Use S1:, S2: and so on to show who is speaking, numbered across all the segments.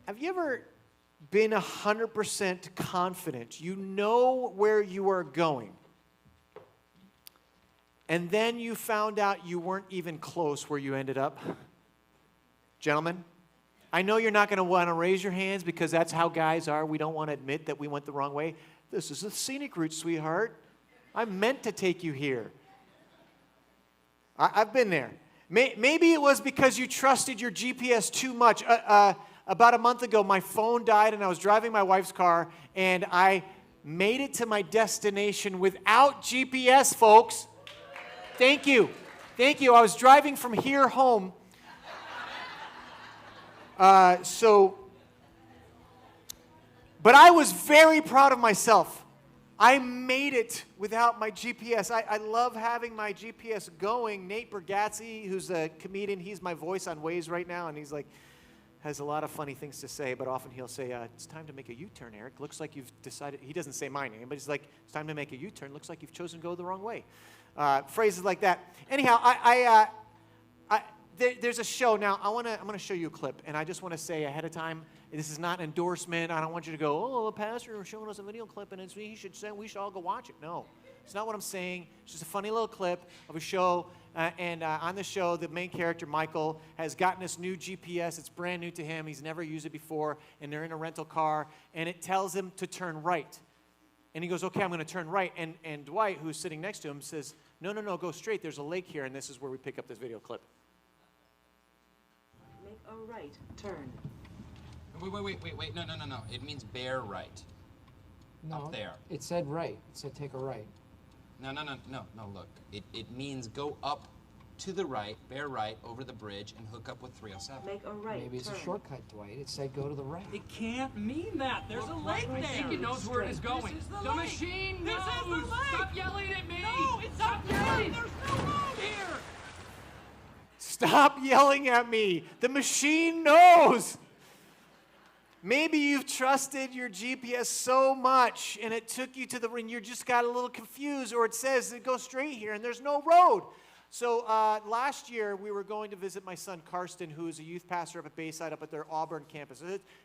S1: Have you ever been 100% confident? You know where you are going. And then you found out you weren't even close where you ended up? Gentlemen, I know you're not going to want to raise your hands because that's how guys are. We don't want to admit that we went the wrong way. This is a scenic route, sweetheart. I meant to take you here. I've been there. Maybe it was because you trusted your GPS too much. About a month ago, my phone died, and I was driving my wife's car, and I made it to my destination without GPS, folks. Thank you. Thank you. I was driving from here home. But I was very proud of myself. I made it without my GPS. I love having my GPS going. Nate Bergazzi, who's a comedian, he's my voice on Waze right now, and he's like, has a lot of funny things to say, but often he'll say, it's time to make a U-turn, Eric. Looks like you've decided, he doesn't say my name, but he's like, it's time to make a U-turn. Looks like you've chosen to go the wrong way. Phrases like that. Anyhow, there's a show. Now, I'm going to show you a clip, and I just want to say ahead of time, this is not an endorsement. I don't want you to go, oh, the pastor is showing us a video clip, and we should all go watch it. No, it's not what I'm saying. It's just a funny little clip of a show, and on the show, the main character, Michael, has gotten this new GPS. It's brand new to him. He's never used it before, and they're in a rental car, and it tells him to turn right. And he goes, okay, I'm going to turn right. And Dwight, who's sitting next to him, says, no, go straight. There's a lake here, and this is where we pick up this video clip.
S2: Make a right turn.
S3: Wait. No. It means bear right.
S4: No,
S3: up there.
S4: It said right. It said take a right.
S3: No, look. It means go up to the right, bear right, over the bridge, and hook up with 307.
S2: Make a right
S4: Maybe it's
S2: turn.
S4: a shortcut, Dwight. It said go to the right.
S5: It can't mean that. There's a lake there.
S2: I think
S5: it knows where it is going.
S6: This is
S5: the
S6: lake.
S5: machine
S6: This
S5: knows.
S6: is the lake.
S5: Stop yelling at me.
S6: No, it's
S5: Stop
S6: up there.
S5: yelling.
S6: There's no road here.
S1: Stop yelling at me. The machine knows. Maybe you've trusted your GPS so much and it took you to the, and you just got a little confused, or it says go straight here and there's no road. So last year we were going to visit my son Karsten, who is a youth pastor up at Bayside, up at their Auburn campus.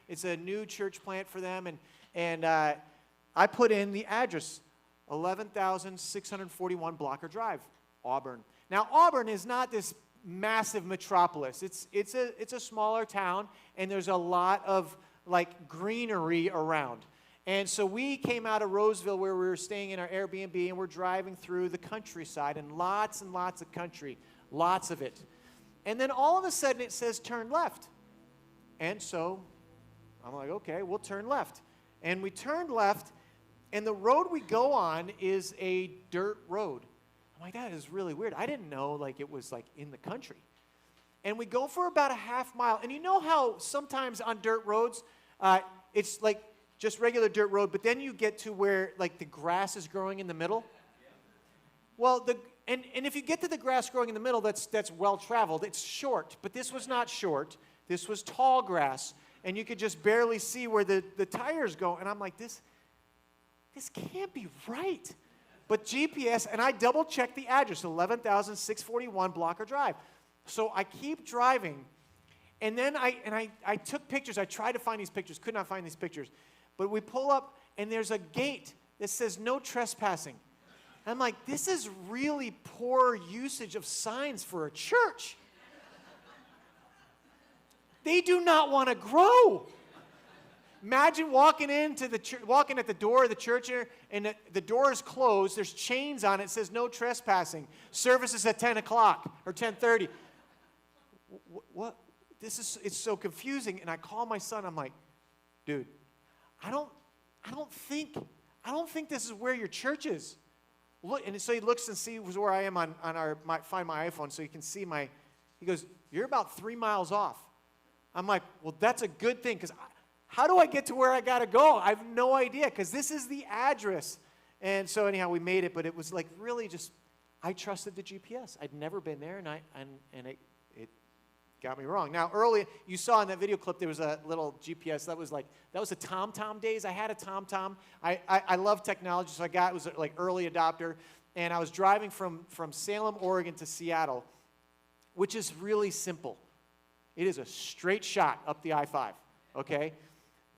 S1: It's a new church plant for them, and I put in the address, 11,641 Blocker Drive, Auburn. Now Auburn is not this massive metropolis. It's a smaller town, and there's a lot of like greenery around. And so we came out of Roseville, where we were staying in our Airbnb, and we're driving through the countryside, and lots of country, lots of it. And then all of a sudden it says turn left. And so I'm like, okay, we'll turn left. And we turned left, and the road we go on is a dirt road. I'm like, that is really weird. I didn't know like it was like in the country. And we go for about a half mile. And you know how sometimes on dirt roads, it's like just regular dirt road, but then you get to where like the grass is growing in the middle? Well, and if you get to the grass growing in the middle, that's well traveled. It's short, but this was not short. This was tall grass, and you could just barely see where the tires go. And I'm like, this can't be right. But GPS, and I double checked the address, 11,641 Blocker Drive. So I keep driving, and then I took pictures. I tried to find these pictures, could not find these pictures. But we pull up, and there's a gate that says no trespassing. I'm like, this is really poor usage of signs for a church. They do not want to grow. Imagine walking into the walking at the door of the church, and the door is closed. There's chains on it. It says no trespassing. Service is at 10 o'clock or 10:30. What? It's so confusing. And I call my son. I'm like, dude, I don't think this is where your church is. Look, and so he looks and sees where I am on find my iPhone, so he can see he goes, you're about 3 miles off. I'm like, well, that's a good thing, because how do I get to where I got to go? I have no idea, because this is the address. And so anyhow, we made it, but it was like really just, I trusted the GPS. I'd never been there, and it got me wrong. Now, earlier, you saw in that video clip, there was a little GPS. That was the TomTom days. I had a TomTom. I love technology, so it was like early adopter. And I was driving from Salem, Oregon to Seattle, which is really simple. It is a straight shot up the I-5. okay?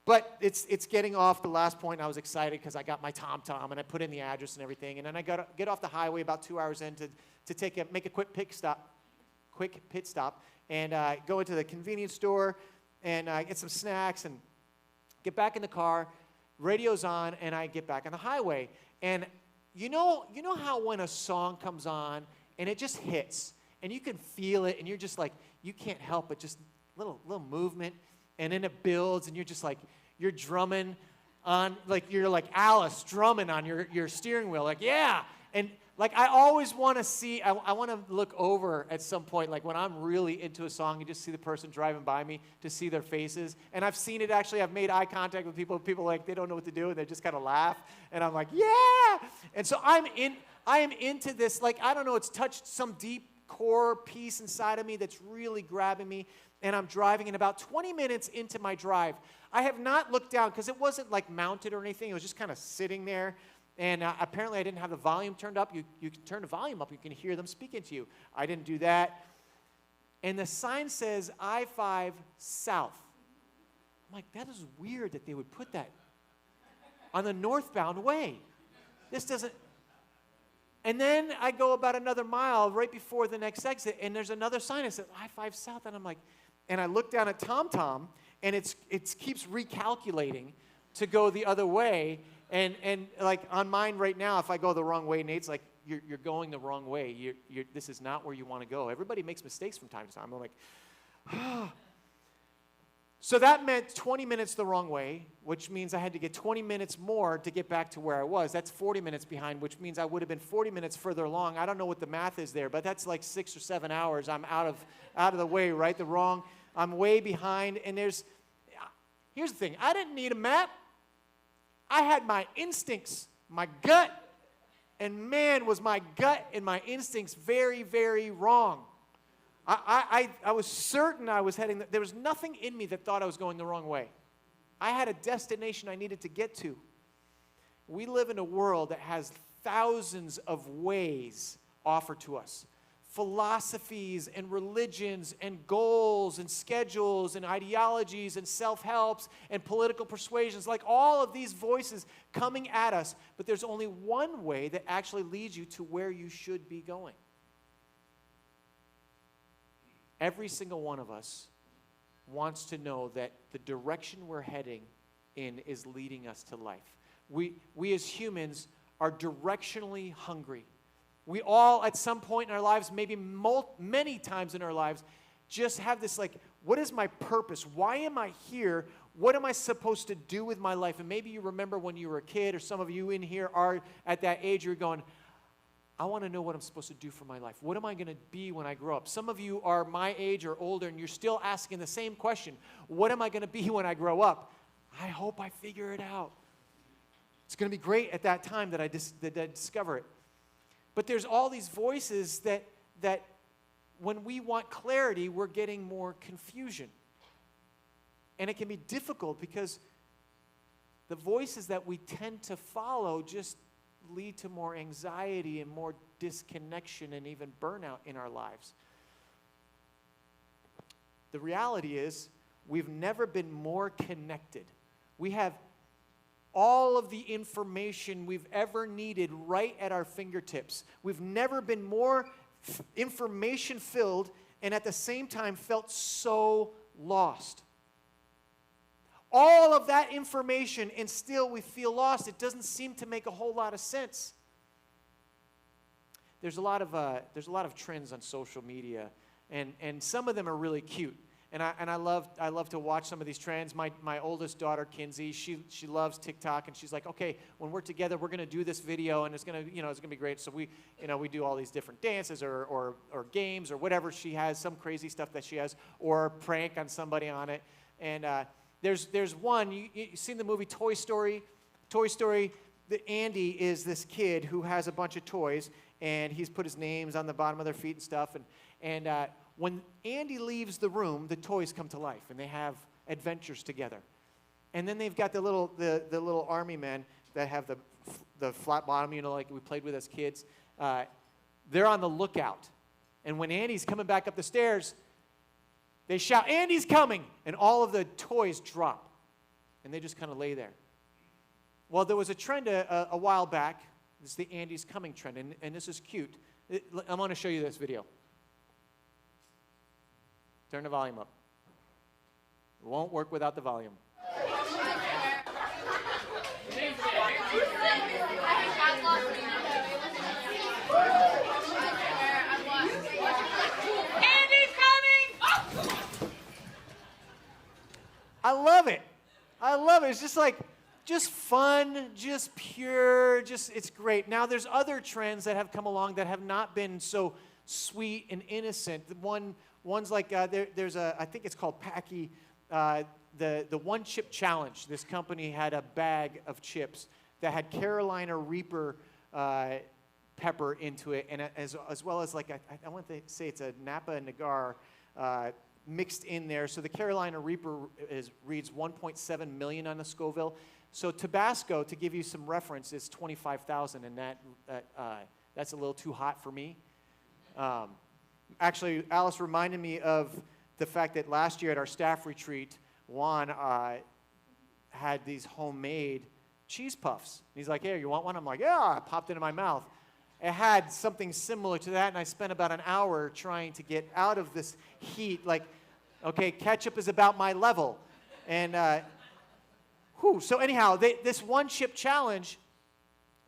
S1: But it's getting off the last point, and I was excited because I got my TomTom, and I put in the address and everything, and then I get off the highway about 2 hours in to make a quick pit stop, and go into the convenience store and get some snacks and get back in the car. Radio's on, and I get back on the highway. And you know how when a song comes on and it just hits, and you can feel it, and you're just like, you can't help but just little movement, and then it builds, and you're just like, you're drumming on, like you're like Alice drumming on your steering wheel, like, yeah. And like I always want to see, I want to look over at some point, like when I'm really into a song, you just see the person driving by me to see their faces. And I've seen it actually, I've made eye contact with people like they don't know what to do, and they just kind of laugh. And I'm like, yeah. And so I am into this, like, I don't know, it's touched some deep core piece inside of me that's really grabbing me. And I'm driving, and about 20 minutes into my drive, I have not looked down because it wasn't like mounted or anything. It was just kind of sitting there. And apparently I didn't have the volume turned up. You can turn the volume up. You can hear them speaking to you. I didn't do that. And the sign says I-5 South. I'm like, that is weird that they would put that on the northbound way. This doesn't. And then I go about another mile right before the next exit, and there's another sign that says I-5 South. And I'm like, and I look down at TomTom, and it keeps recalculating to go the other way. And like on mine right now, if I go the wrong way, Nate's like, you're going the wrong way. This is not where you want to go. Everybody makes mistakes from time to time. I'm like, ah. So that meant 20 minutes the wrong way, which means I had to get 20 minutes more to get back to where I was. That's 40 minutes behind, which means I would have been 40 minutes further along. I don't know what the math is there, but that's like 6 or 7 hours. I'm out of the way, right? I'm way behind. And here's the thing. I didn't need a map. I had my instincts, my gut, and man, was my gut and my instincts very, very wrong. I was certain I was heading, there was nothing in me that thought I was going the wrong way. I had a destination I needed to get to. We live in a world that has thousands of ways offered to us. Philosophies and religions and goals and schedules and ideologies and self-helps and political persuasions, like all of these voices coming at us, but there's only one way that actually leads you to where you should be going. Every single one of us wants to know that the direction we're heading in is leading us to life. We as humans are directionally hungry. We all, at some point in our lives, maybe many times in our lives, just have this like, what is my purpose? Why am I here? What am I supposed to do with my life? And maybe you remember when you were a kid, or some of you in here are at that age, you're going, I want to know what I'm supposed to do for my life. What am I going to be when I grow up? Some of you are my age or older, and you're still asking the same question. What am I going to be when I grow up? I hope I figure it out. It's going to be great at that time that I discover it. But there's all these voices that when we want clarity, we're getting more confusion. And it can be difficult because the voices that we tend to follow just lead to more anxiety and more disconnection and even burnout in our lives. The reality is, we've never been more connected. We have all of the information we've ever needed right at our fingertips. We've never been more information filled and at the same time felt so lost. All of that information and still we feel lost. It doesn't seem to make a whole lot of sense. There's a lot of trends on social media, and some of them are really cute. And I love to watch some of these trends. My oldest daughter, Kinsey, she loves TikTok, and she's like, okay, when we're together, we're gonna do this video, and it's gonna be great. So we do all these different dances or games or whatever she has, some crazy stuff that she has, or prank on somebody on it. And there's one, you've seen the movie Toy Story? Toy Story, Andy is this kid who has a bunch of toys, and he's put his names on the bottom of their feet and stuff, and when Andy leaves the room, the toys come to life, and they have adventures together. And then they've got the little army men that have the flat bottom, like we played with as kids. They're on the lookout. And when Andy's coming back up the stairs, They shout, Andy's coming, and all of the toys drop, and they just kind of lay there. Well, there was a trend a while back. This is the Andy's coming trend, and this is cute. I'm going to show you this video. Turn the volume up. It won't work without the volume. I love it. I love it. It's just fun, just pure, it's great. Now, there's other trends that have come along that have not been so sweet and innocent. One's like, there's I think it's called Packy, the One Chip Challenge. This company had a bag of chips that had Carolina Reaper pepper into it, and as well as like, I want to say it's a Napa Nagar mixed in there. So the Carolina Reaper reads 1.7 million on the Scoville. So Tabasco, to give you some reference, is 25,000, and that's a little too hot for me. Actually, Alice reminded me of the fact that last year at our staff retreat, Juan had these homemade cheese puffs. And he's like, hey, you want one? I'm like, yeah, I popped it in my mouth. It had something similar to that, and I spent about an hour trying to get out of this heat. Like, okay, ketchup is about my level. And, so anyhow, this One Chip Challenge,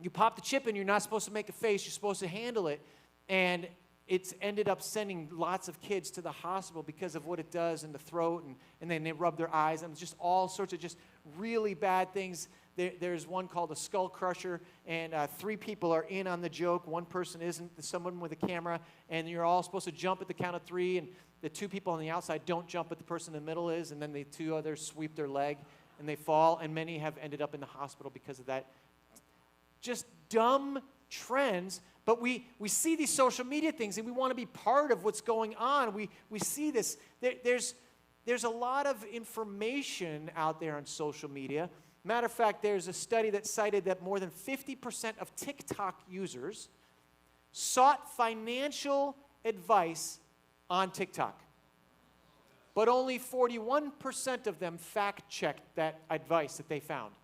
S1: you pop the chip in, you're not supposed to make a face, you're supposed to handle it. And it's ended up sending lots of kids to the hospital because of what it does in the throat, and then they rub their eyes, and just all sorts of just really bad things. There's one called a skull crusher, and 3 people are in on the joke. One person isn't, someone with a camera, and you're all supposed to jump at the count of 3, and the 2 people on the outside don't jump, but the person in the middle is, and then the 2 others sweep their leg, and they fall, and many have ended up in the hospital because of that. Just dumb trends, but we see these social media things, and we want to be part of what's going on. We see this. There's a lot of information out there on social media. Matter of fact, there's a study that cited that more than 50% of TikTok users sought financial advice on TikTok. But only 41% of them fact-checked that advice that they found.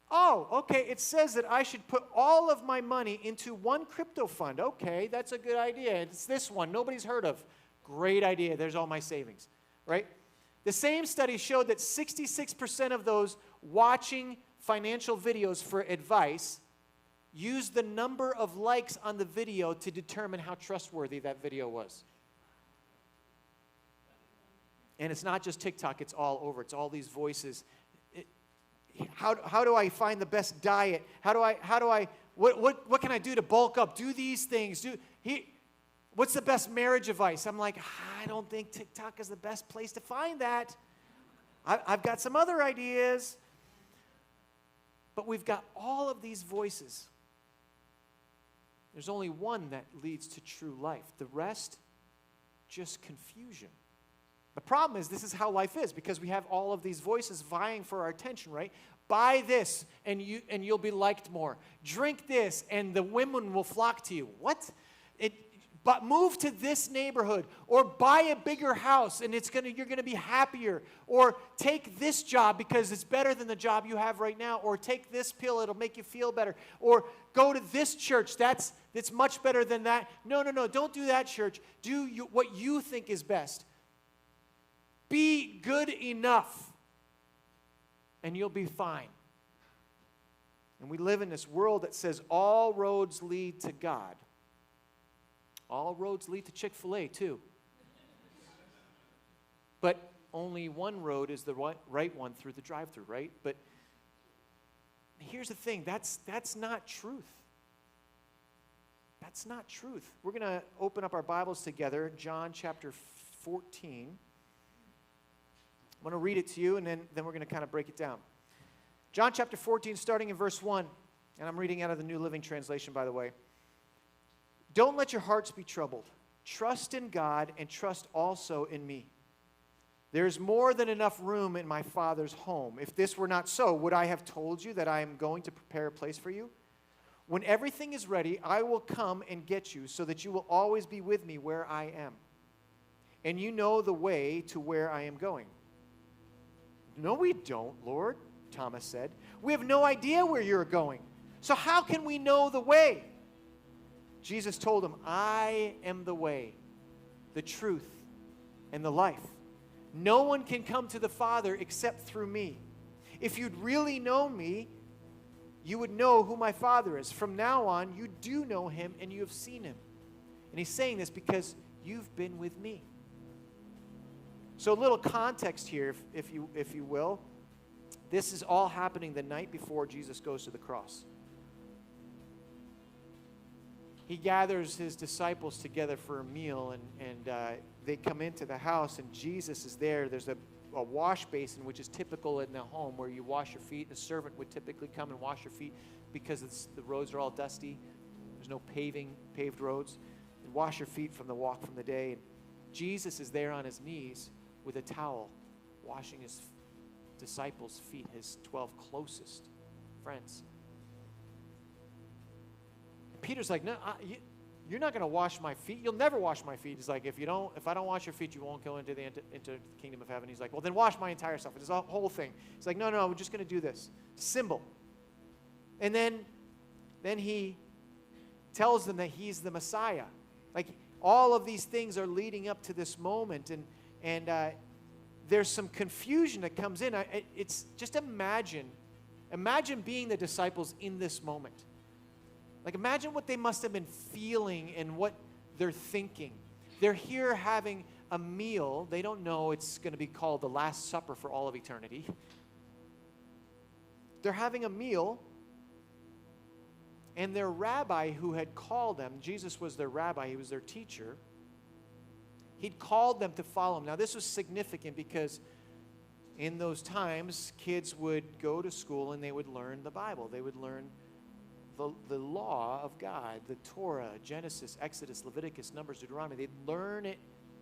S1: Oh, okay, it says that I should put all of my money into one crypto fund. Okay, that's a good idea. It's this one nobody's heard of. Great idea. There's all my savings, right? The same study showed that 66% of those watching financial videos for advice used the number of likes on the video to determine how trustworthy that video was. And it's not just TikTok, it's all over. It's all these voices. How do I find the best diet? What can I do to bulk up? Do these things. What's the best marriage advice? I'm like, I don't think TikTok is the best place to find that. I've got some other ideas. But we've got all of these voices. There's only one that leads to true life. The rest, just confusion. The problem is this is how life is, because we have all of these voices vying for our attention, right? Buy this and you'll be liked more. Drink this and the women will flock to you. What? But move to this neighborhood, or buy a bigger house and you're gonna be happier, or take this job because it's better than the job you have right now, or take this pill, it'll make you feel better, or go to this church, that's much better than that. No, don't do that church. Do what you think is best. Be good enough, and you'll be fine. And we live in this world that says all roads lead to God. All roads lead to Chick-fil-A, too. But only one road is the right one through the drive-thru, right? But here's the thing, that's not truth. That's not truth. We're going to open up our Bibles together, John chapter 14. I'm going to read it to you, and then we're going to kind of break it down. John chapter 14, starting in verse 1, and I'm reading out of the New Living Translation, by the way. Don't let your hearts be troubled. Trust in God and trust also in me. There is more than enough room in my Father's home. If this were not so, would I have told you that I am going to prepare a place for you? When everything is ready, I will come and get you so that you will always be with me where I am. and you know the way to where I am going." "No, we don't, Lord," Thomas said. "We have no idea where you're going. So how can we know the way?" Jesus told him, "I am the way, the truth, and the life. No one can come to the Father except through me. If you'd really known me, you would know who my Father is. From now on, you do know him and you have seen him." And he's saying this because you've been with me. So a little context here, if you will. This is all happening the night before Jesus goes to the cross. He gathers his disciples together for a meal, and they come into the house, and Jesus is there. There's a wash basin, which is typical in the home where you wash your feet. The servant would typically come and wash your feet because the roads are all dusty. There's no paved roads. And wash your feet from the walk from the day. And Jesus is there on his knees with a towel, washing his disciples' feet, his 12 closest friends. Peter's like, "No, you're not going to wash my feet. You'll never wash my feet." He's like, if I don't wash your feet, you won't go into the kingdom of heaven." He's like, "Well, then wash my entire self." It's a whole thing. He's like, no, we're just going to do this. Symbol. And then he tells them that he's the Messiah. Like, all of these things are leading up to this moment, and there's some confusion that comes in. It's just imagine being the disciples in this moment. Like, imagine what they must have been feeling and what they're thinking. They're here having a meal. They don't know it's going to be called the Last Supper for all of eternity. They're having a meal, and their rabbi who had called them, Jesus was their rabbi, he was their teacher, he'd called them to follow him. Now, this was significant because in those times, kids would go to school and they would learn the Bible. They would learn the law of God, the Torah, Genesis, Exodus, Leviticus, Numbers, Deuteronomy. They'd learn it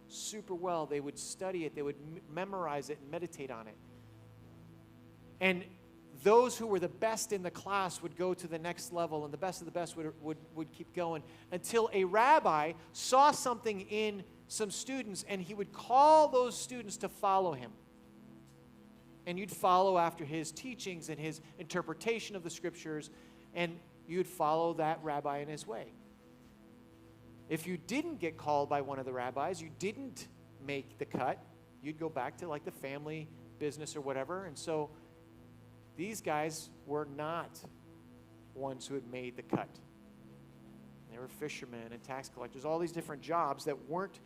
S1: super well. They would study it. They would memorize it and meditate on it. And those who were the best in the class would go to the next level, and the best of the best would keep going until a rabbi saw something in some students, and he would call those students to follow him. And you'd follow after his teachings and his interpretation of the scriptures, and you'd follow that rabbi in his way. If you didn't get called by one of the rabbis, you didn't make the cut, you'd go back to like the family business or whatever. And so these guys were not ones who had made the cut. They were fishermen and tax collectors, all these different jobs that weren't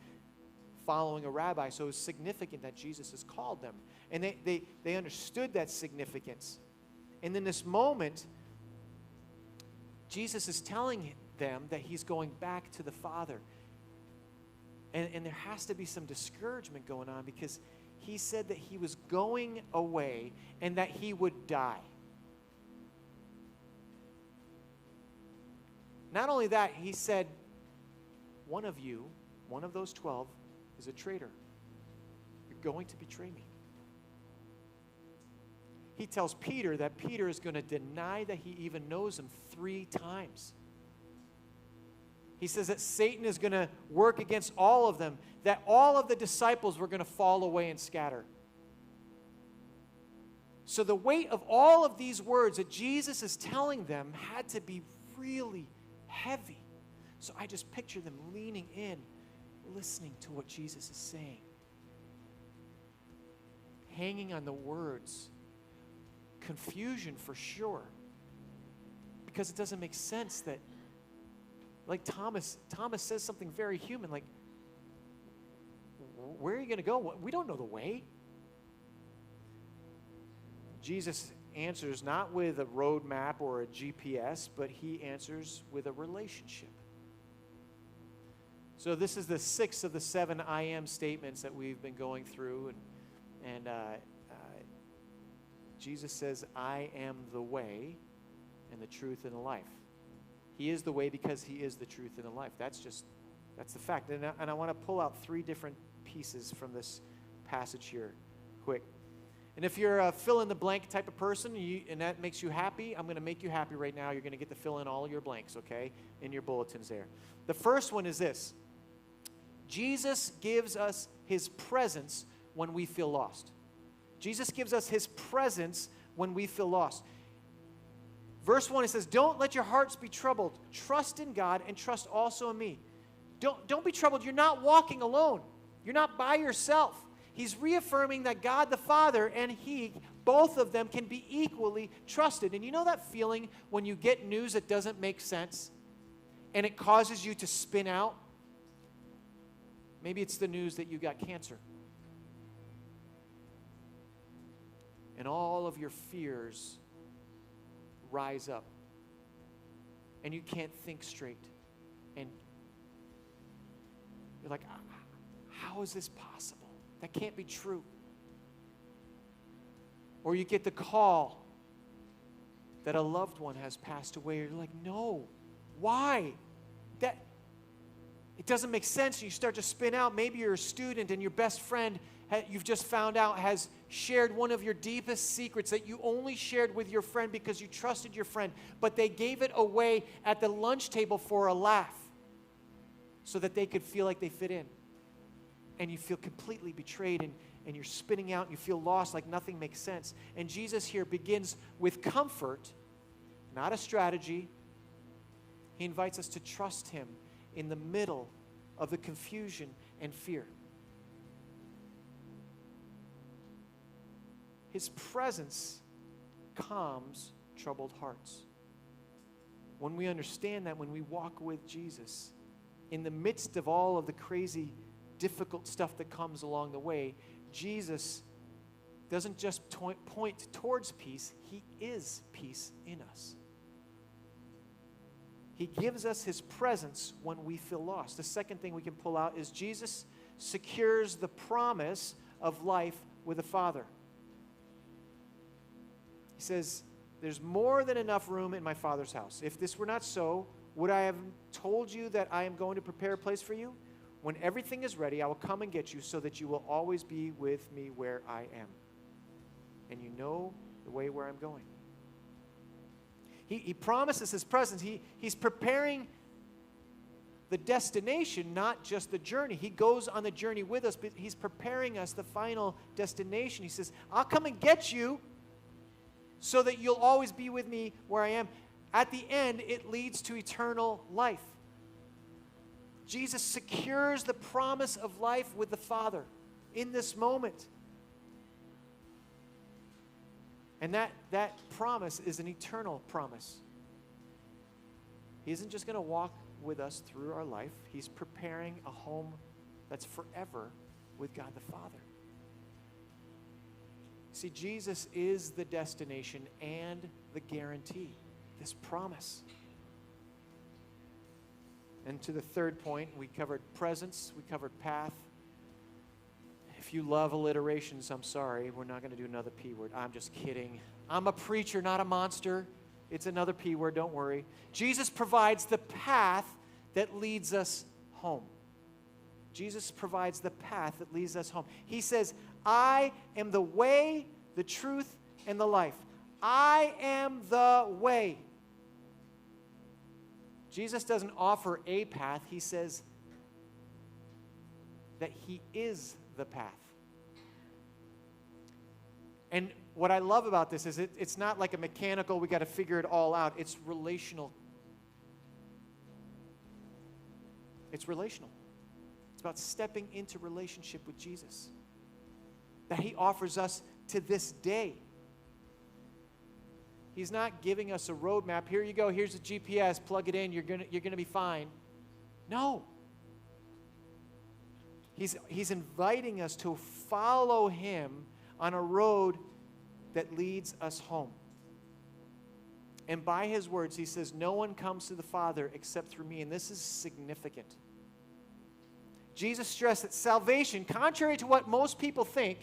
S1: following a rabbi. So it was significant that Jesus has called them. And they understood that significance. And in this moment, Jesus is telling them that he's going back to the Father. And there has to be some discouragement going on because he said that he was going away and that he would die. Not only that, he said, one of you, one of those 12, is a traitor. You're going to betray me. He tells Peter that Peter is going to deny that he even knows him 3 times. He says that Satan is going to work against all of them, that all of the disciples were going to fall away and scatter. So the weight of all of these words that Jesus is telling them had to be really heavy. So I just picture them leaning in, listening to what Jesus is saying, hanging on the words. Confusion for sure, because it doesn't make sense that, like Thomas says something very human, like, where are you going to go? We don't know the way. Jesus answers not with a road map or a GPS, but he answers with a relationship. So this is the 6th of the 7 I am statements that we've been going through, and Jesus says, I am the way and the truth and the life. He is the way because he is the truth and the life. That's the fact. And I want to pull out 3 different pieces from this passage here quick. And if you're a fill-in-the-blank type of person and that makes you happy, I'm going to make you happy right now. You're going to get to fill in all your blanks, okay, in your bulletins there. The first one is this. Jesus gives us his presence when we feel lost. Jesus gives us his presence when we feel lost. Verse 1, it says, don't let your hearts be troubled. Trust in God and trust also in me. Don't be troubled. You're not walking alone. You're not by yourself. He's reaffirming that God the Father and he, both of them, can be equally trusted. And you know that feeling when you get news that doesn't make sense and it causes you to spin out? Maybe it's the news that you got cancer. And all of your fears rise up. And you can't think straight. And you're like, how is this possible? That can't be true. Or you get the call that a loved one has passed away. You're like, no, why? It doesn't make sense. You start to spin out. Maybe you're a student and your best friend, you've just found out, has shared one of your deepest secrets that you only shared with your friend because you trusted your friend, but they gave it away at the lunch table for a laugh so that they could feel like they fit in. And you feel completely betrayed, and you're spinning out, and you feel lost, like nothing makes sense. And Jesus here begins with comfort, not a strategy. He invites us to trust him in the middle of the confusion and fear. His presence calms troubled hearts. When we understand that, when we walk with Jesus, in the midst of all of the crazy, difficult stuff that comes along the way, Jesus doesn't just point towards peace, he is peace in us. He gives us his presence when we feel lost. The second thing we can pull out is Jesus secures the promise of life with the Father. He says, there's more than enough room in my Father's house. If this were not so, would I have told you that I am going to prepare a place for you? When everything is ready, I will come and get you so that you will always be with me where I am. And you know the way where I'm going. He promises his presence. He's preparing the destination, not just the journey. He goes on the journey with us, but he's preparing us the final destination. He says, I'll come and get you so that you'll always be with me where I am. At the end, it leads to eternal life. Jesus secures the promise of life with the Father in this moment. And that promise is an eternal promise. He isn't just going to walk with us through our life. He's preparing a home that's forever with God the Father. See, Jesus is the destination and the guarantee, this promise. And to the third point, we covered presence, we covered path. If you love alliterations, I'm sorry, we're not going to do another P word. I'm just kidding. I'm a preacher, not a monster. It's another P word, don't worry. Jesus provides the path that leads us home. Jesus provides the path that leads us home. He says, I am the way, the truth, and the life. I am the way. Jesus doesn't offer a path. He says that he is the path. And what I love about this is it's not like a mechanical, we got to figure it all out. It's relational. It's relational. It's about stepping into relationship with Jesus that he offers us to this day. He's not giving us a roadmap. Here you go. Here's a GPS. Plug it in. You're gonna be fine. No. He's inviting us to follow him on a road that leads us home. And by his words, he says, no one comes to the Father except through me. And this is significant. Jesus stressed that salvation, contrary to what most people think,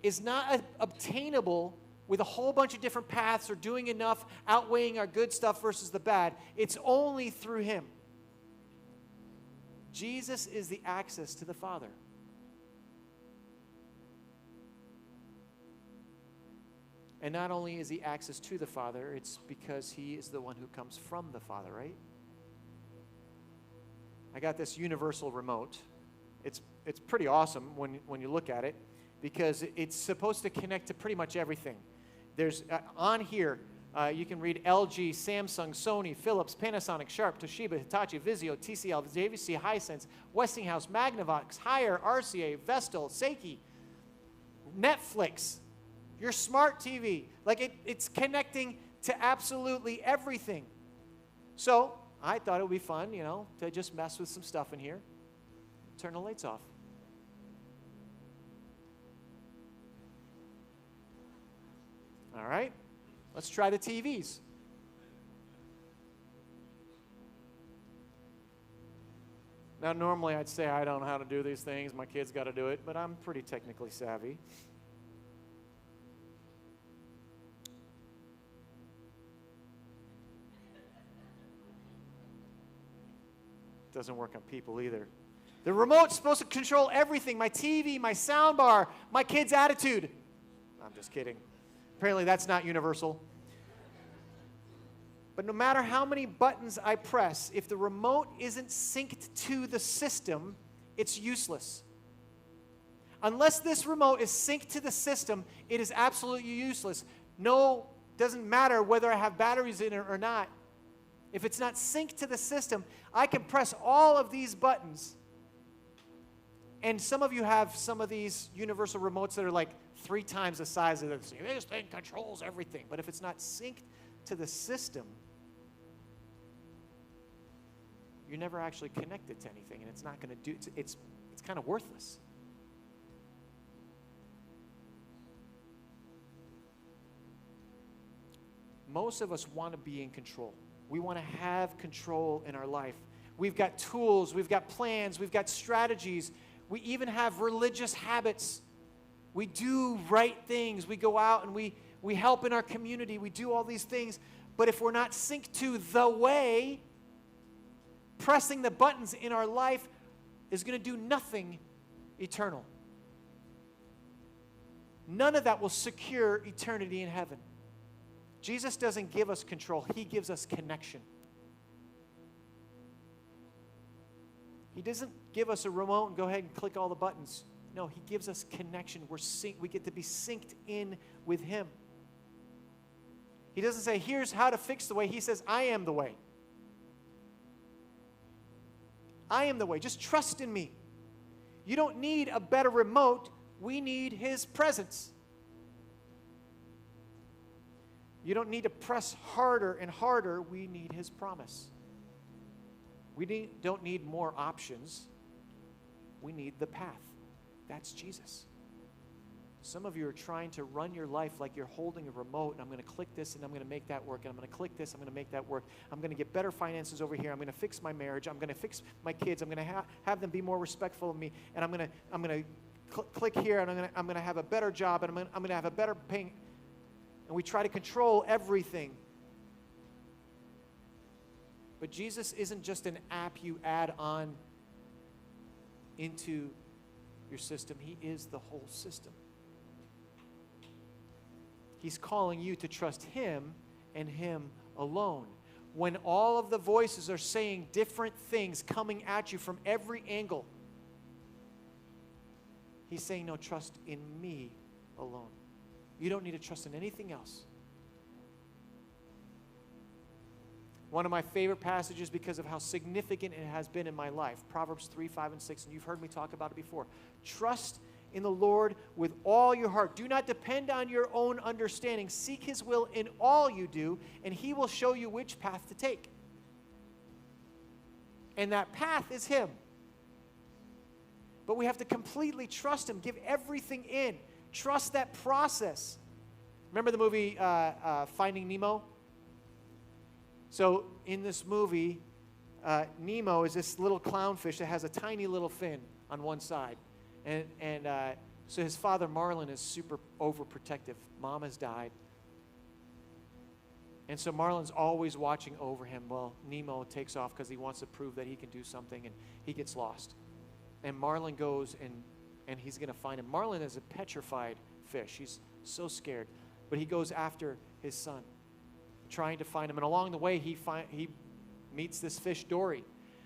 S1: is not obtainable with a whole bunch of different paths or doing enough, outweighing our good stuff versus the bad. It's only through him. Jesus is the access to the Father. And not only is he access to the Father, it's because he is the one who comes from the Father, right? I got this universal remote. It's pretty awesome when you look at it because it's supposed to connect to pretty much everything. There's on here, you can read LG, Samsung, Sony, Philips, Panasonic, Sharp, Toshiba, Hitachi, Vizio, TCL, JVC, Hisense, Westinghouse, Magnavox, Haier, RCA, Vestel, Seiki, Netflix, your smart TV. Like it's connecting to absolutely everything. So I thought it would be fun, to just mess with some stuff in here. Turn the lights off. All right, let's try the TVs. Now, normally I'd say I don't know how to do these things. My kids got to do it, but I'm pretty technically savvy. Doesn't work on people either. The remote's supposed to control everything. My TV, my sound bar, my kid's attitude. I'm just kidding. Apparently that's not universal. But no matter how many buttons I press, if the remote isn't synced to the system, it's useless. Unless this remote is synced to the system, it is absolutely useless. No, doesn't matter whether I have batteries in it or not. If it's not synced to the system, I can press all of these buttons. And some of you have some of these universal remotes that are like 3 times the size of this thing. This thing controls everything. But if it's not synced to the system, you're never actually connected to anything, and it's not going to do. It's kind of worthless. Most of us want to be in control. We want to have control in our life. We've got tools, we've got plans, we've got strategies. We even have religious habits. We do right things. We go out and we help in our community. We do all these things. But if we're not synced to the way, pressing the buttons in our life is going to do nothing eternal. None of that will secure eternity in heaven. Jesus doesn't give us control. He gives us connection. He doesn't give us a remote and go ahead and click all the buttons. No, he gives us connection. We get to be synced in with him. He doesn't say, here's how to fix the way. He says, I am the way. I am the way. Just trust in me. You don't need a better remote. We need his presence. You don't need to press harder and harder. We need his promise. We don't need more options. We need the path. That's Jesus. Some of you are trying to run your life like you're holding a remote, and I'm going to click this, and I'm going to make that work, and I'm going to click this, I'm going to make that work. I'm going to get better finances over here. I'm going to fix my marriage. I'm going to fix my kids. I'm going to have them be more respectful of me, and I'm going to click here, and I'm going to have a better job, and I'm going to have a better paying. And we try to control everything. But Jesus isn't just an app you add on into your system. He is the whole system. He's calling you to trust him and him alone. When all of the voices are saying different things coming at you from every angle, he's saying, no, trust in me alone. You don't need to trust in anything else. One of my favorite passages because of how significant it has been in my life, Proverbs 3, 5, and 6, and you've heard me talk about it before. Trust in the Lord with all your heart. Do not depend on your own understanding. Seek his will in all you do, and he will show you which path to take. And that path is him. But we have to completely trust him, give everything in. Trust that process. Remember the movie Finding Nemo? So in this movie, Nemo is this little clownfish that has a tiny little fin on one side. And so his father, Marlin, is super overprotective. Mom has died. And so Marlin's always watching over him. Well, Nemo takes off because he wants to prove that he can do something, and he gets lost. And Marlin goes, and he's going to find him. Marlin is a petrified fish. He's so scared. But he goes after his son, trying to find him. And along the way, he meets this fish, Dory.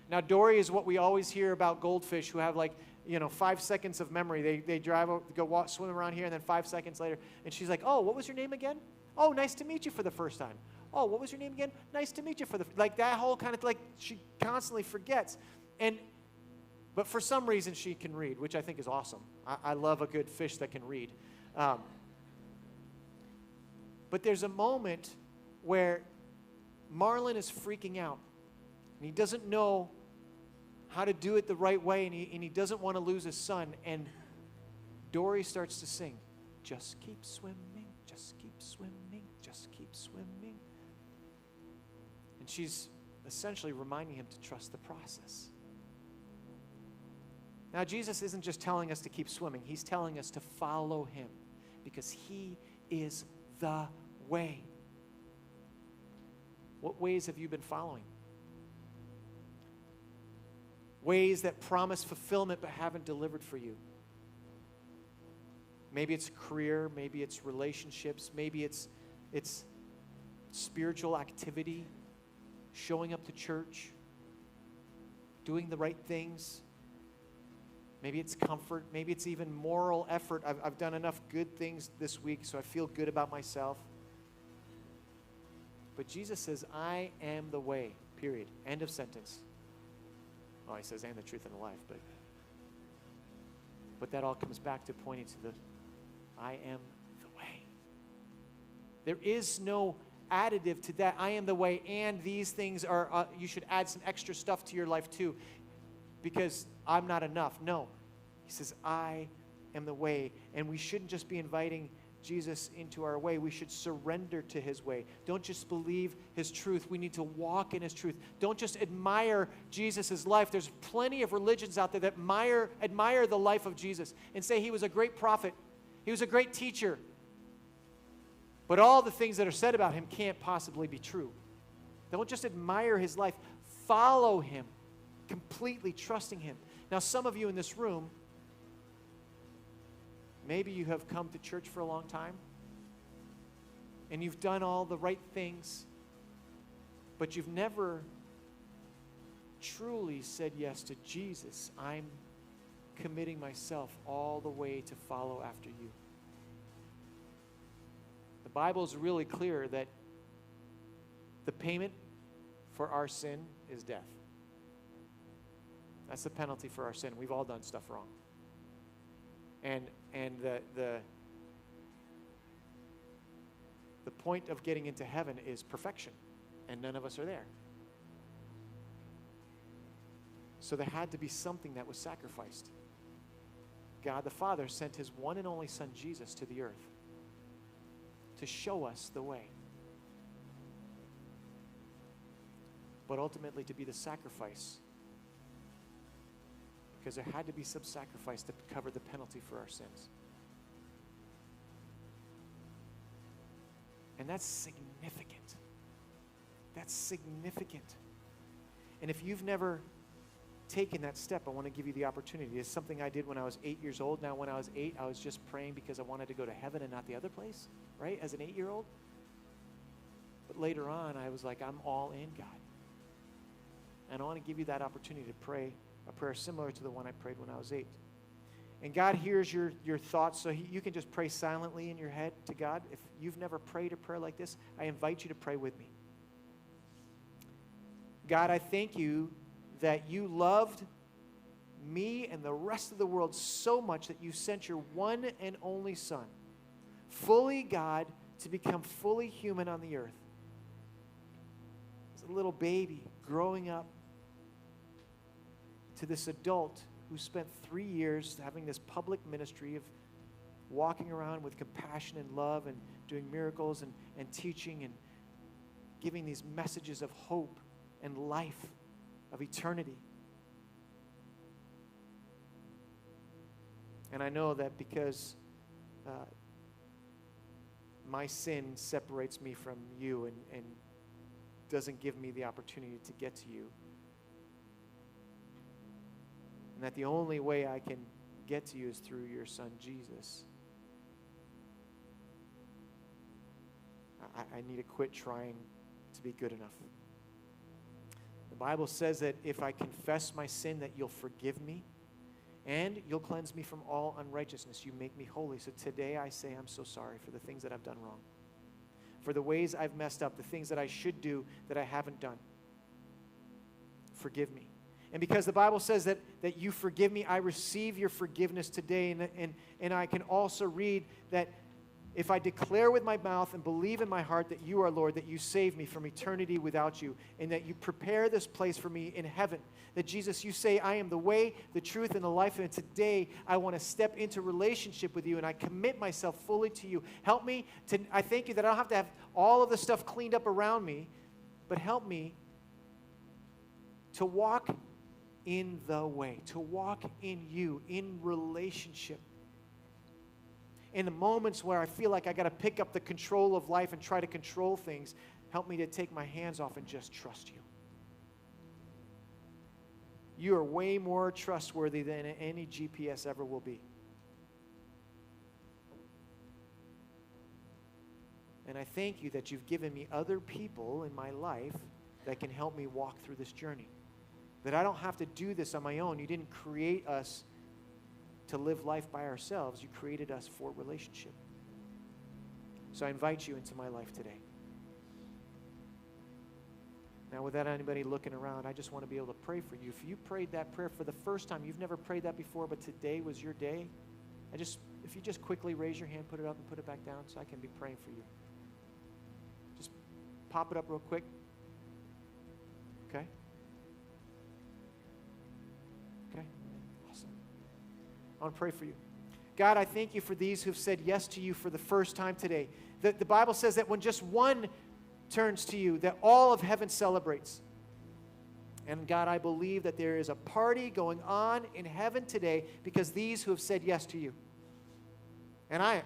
S1: Now, Dory is what we always hear about goldfish who have 5 seconds of memory. They swim around here, and then 5 seconds later, and she's like, oh, what was your name again? Oh, nice to meet you for the first time. Oh, what was your name again? Nice to meet you for the, that whole kind of, she constantly forgets. But for some reason, she can read, which I think is awesome. I love a good fish that can read. But there's a moment where Marlin is freaking out, and he doesn't know how to do it the right way, and he doesn't want to lose his son. And Dory starts to sing, just keep swimming, just keep swimming, just keep swimming. And she's essentially reminding him to trust the process. Now, Jesus isn't just telling us to keep swimming. He's telling us to follow him because he is the way. What ways have you been following? Ways that promise fulfillment but haven't delivered for you. Maybe it's career, maybe it's relationships, maybe it's spiritual activity, showing up to church, doing the right things. Maybe it's comfort, maybe it's even moral effort. I've done enough good things this week, so I feel good about myself. But Jesus says, I am the way, period. End of sentence. Oh, he says, and the truth and the life, but that all comes back to pointing to the, I am the way. There is no additive to that. I am the way, and these things are, you should add some extra stuff to your life too, because I'm not enough. No. He says, I am the way, and we shouldn't just be inviting Jesus into our way. We should surrender to his way. Don't just believe his truth. We need to walk in his truth. Don't just admire Jesus' life. There's plenty of religions out there that admire the life of Jesus and say he was a great prophet. He was a great teacher. But all the things that are said about him can't possibly be true. Don't just admire his life. Follow him, completely trusting him. Now, some of you in this room, maybe you have come to church for a long time, and you've done all the right things, but you've never truly said yes to Jesus. I'm committing myself all the way to follow after you. The Bible is really clear that the payment for our sin is death. That's the penalty for our sin. We've all done stuff wrong. And the point of getting into heaven is perfection, and none of us are there. So there had to be something that was sacrificed. God the Father sent his one and only Son, Jesus, to the earth to show us the way, but ultimately to be the sacrifice, because there had to be some sacrifice to cover the penalty for our sins. And that's significant. That's significant. And if you've never taken that step, I want to give you the opportunity. It's something I did when I was 8 years old. Now, when I was 8, I was just praying because I wanted to go to heaven and not the other place, right? As an 8-year-old. But later on, I was like, I'm all in, God. And I want to give you that opportunity to pray a prayer similar to the one I prayed when I was 8. And God hears your thoughts, so you can just pray silently in your head to God. If you've never prayed a prayer like this, I invite you to pray with me. God, I thank you that you loved me and the rest of the world so much that you sent your one and only Son, fully God, to become fully human on the earth. As a little baby growing up to this adult who spent 3 years having this public ministry of walking around with compassion and love and doing miracles and teaching and giving these messages of hope and life, of eternity. And I know that because my sin separates me from you and doesn't give me the opportunity to get to you, and that the only way I can get to you is through your Son, Jesus. I need to quit trying to be good enough. The Bible says that if I confess my sin, that you'll forgive me and you'll cleanse me from all unrighteousness. You make me holy. So today I say I'm so sorry for the things that I've done wrong, for the ways I've messed up, the things that I should do that I haven't done. Forgive me. And because the Bible says that you forgive me, I receive your forgiveness today. And I can also read that if I declare with my mouth and believe in my heart that you are Lord, that you save me from eternity without you, and that you prepare this place for me in heaven, that Jesus, you say, I am the way, the truth, and the life, and today I want to step into relationship with you, and I commit myself fully to you. Help me to, I thank you that I don't have to have all of the stuff cleaned up around me, but help me to walk in the way, to walk in you, in relationship. In the moments where I feel like I got to pick up the control of life and try to control things, help me to take my hands off and just trust you. You are way more trustworthy than any GPS ever will be. And I thank you that you've given me other people in my life that can help me walk through this journey. That I don't have to do this on my own. You didn't create us to live life by ourselves. You created us for relationship. So I invite you into my life today. Now, without anybody looking around, I just want to be able to pray for you. If you prayed that prayer for the first time, you've never prayed that before, but today was your day, if you just quickly raise your hand, put it up and put it back down so I can be praying for you. Just pop it up real quick. Okay? Okay? Awesome. I want to pray for you. God, I thank you for these who've said yes to you for the first time today. The Bible says that when just one turns to you, that all of heaven celebrates. And God, I believe that there is a party going on in heaven today because these who have said yes to you. And I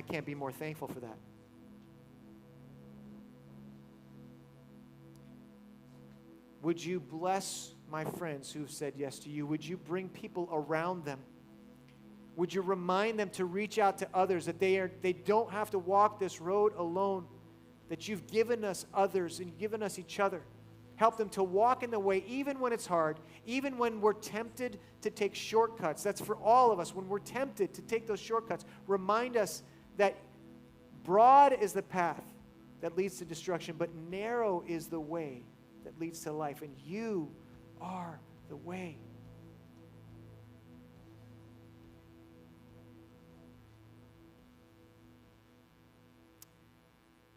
S1: can't be more thankful for that. Would you bless my friends who've said yes to you? Would you bring people around them? Would you remind them to reach out to others, that they don't have to walk this road alone, that you've given us others and given us each other. Help them to walk in the way even when it's hard, even when we're tempted to take shortcuts. That's for all of us. When we're tempted to take those shortcuts, remind us that broad is the path that leads to destruction, but narrow is the way that leads to life, and you are the way.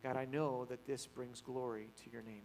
S1: God, I know that this brings glory to your name.